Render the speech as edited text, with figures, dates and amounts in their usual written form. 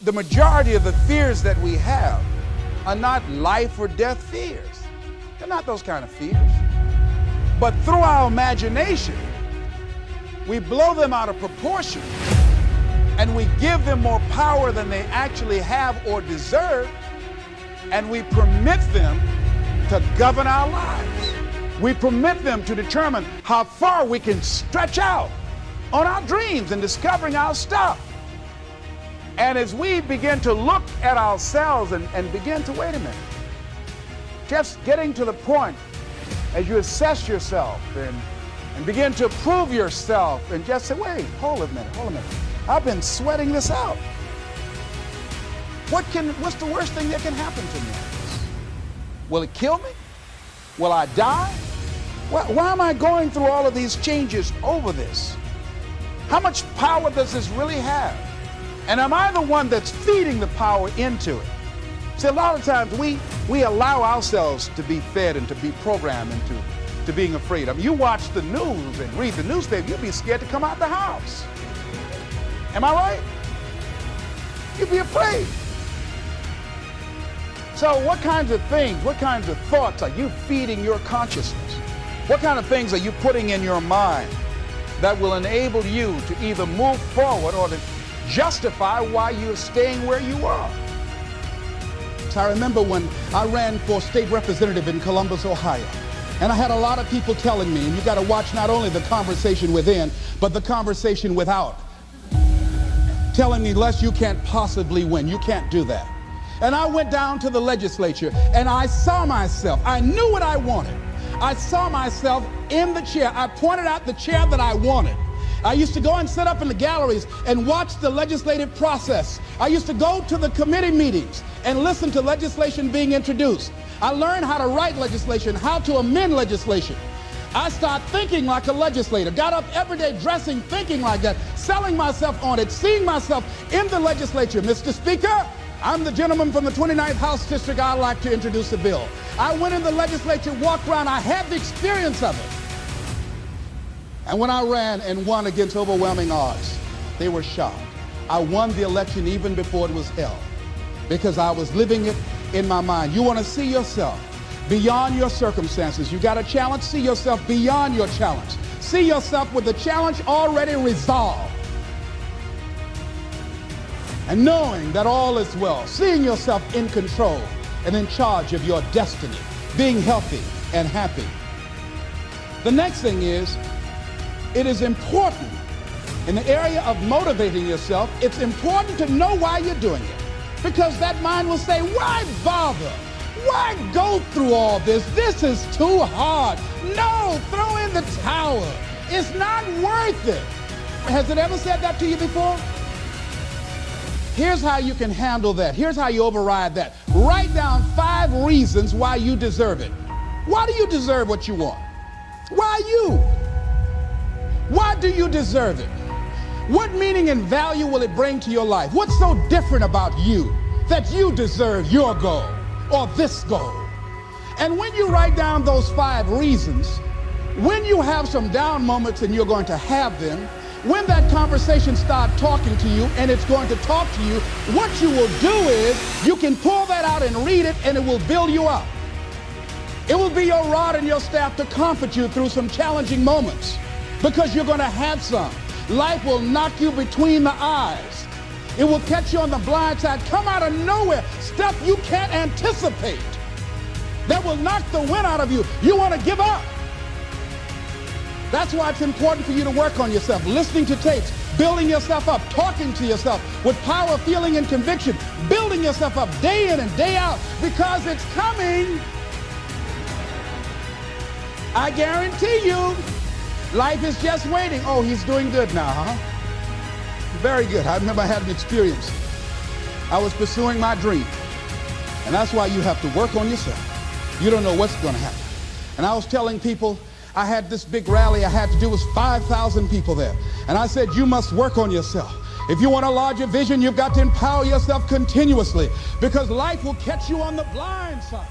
the majority of the fears that we have are not life or death fears. They're not those kind of fears. But through our imagination, we blow them out of proportion and we give them more power than they actually have or deserve, and we permit them to govern our lives. We permit them to determine how far we can stretch out on our dreams and discovering our stuff. And as we begin to look at ourselves and begin to, wait a minute, just getting to the point as you assess yourself and begin to prove yourself and just say, wait, hold a minute. I've been sweating this out. What's the worst thing that can happen to me? Will it kill me? Will I die? Why am I going through all of these changes over this? How much power does this really have? And am I the one that's feeding the power into it? See, a lot of times we allow ourselves to be fed and to be programmed into being afraid. I mean, you watch the news and read the newspaper, you'd be scared to come out the house. Am I right? You'd be afraid. So what kinds of things, what kinds of thoughts are you feeding your consciousness? What kind of things are you putting in your mind that will enable you to either move forward or to justify why you're staying where you are? So I remember when I ran for state representative in Columbus, Ohio, and I had a lot of people telling me, and you got to watch not only the conversation within, but the conversation without, telling me, Les, you can't possibly win. You can't do that. And I went down to the legislature and I saw myself. I knew what I wanted. I saw myself in the chair. I pointed out the chair that I wanted. I used to go and sit up in the galleries and watch the legislative process. I used to go to the committee meetings and listen to legislation being introduced. I learned how to write legislation, how to amend legislation. I started thinking like a legislator, got up every day dressing, thinking like that, selling myself on it, seeing myself in the legislature. Mr. Speaker, I'm the gentleman from the 29th House District. I'd like to introduce a bill. I went in the legislature, walked around. I had the experience of it. And when I ran and won against overwhelming odds, they were shocked. I won the election even before it was held because I was living it in my mind. You want to see yourself beyond your circumstances. You got a challenge, see yourself beyond your challenge. See yourself with the challenge already resolved. And knowing that all is well, seeing yourself in control and in charge of your destiny, being healthy and happy. The next thing is, it is important in the area of motivating yourself, it's important to know why you're doing it. Because that mind will say, why bother? Why go through all this? This is too hard. No, throw in the towel. It's not worth it. Has it ever said that to you before? Here's how you can handle that. Here's how you override that. Write down 5 reasons why you deserve it. Why do you deserve what you want? Why you? Why do you deserve it? What meaning and value will it bring to your life? What's so different about you that you deserve your goal or this goal? And when you write down those 5 reasons, when you have some down moments, and you're going to have them, when that conversation starts talking to you and it's going to talk to you, what you will do is you can pull that out and read it, and it will build you up. It will be your rod and your staff to comfort you through some challenging moments, because you're going to have some. Life will knock you between the eyes. It will catch you on the blind side, come out of nowhere, stuff you can't anticipate that will knock the wind out of you. You want to give up. That's why it's important for you to work on yourself, listening to tapes, building yourself up, talking to yourself with power, feeling, and conviction, building yourself up day in and day out, because it's coming. I guarantee you, life is just waiting. Oh, he's doing good now, huh? Very good. I remember I had an experience. I was pursuing my dream. And that's why you have to work on yourself. You don't know what's going to happen. And I was telling people, I had this big rally I had to do. It was 5,000 people there. And I said, you must work on yourself. If you want a larger vision, you've got to empower yourself continuously, because life will catch you on the blind side.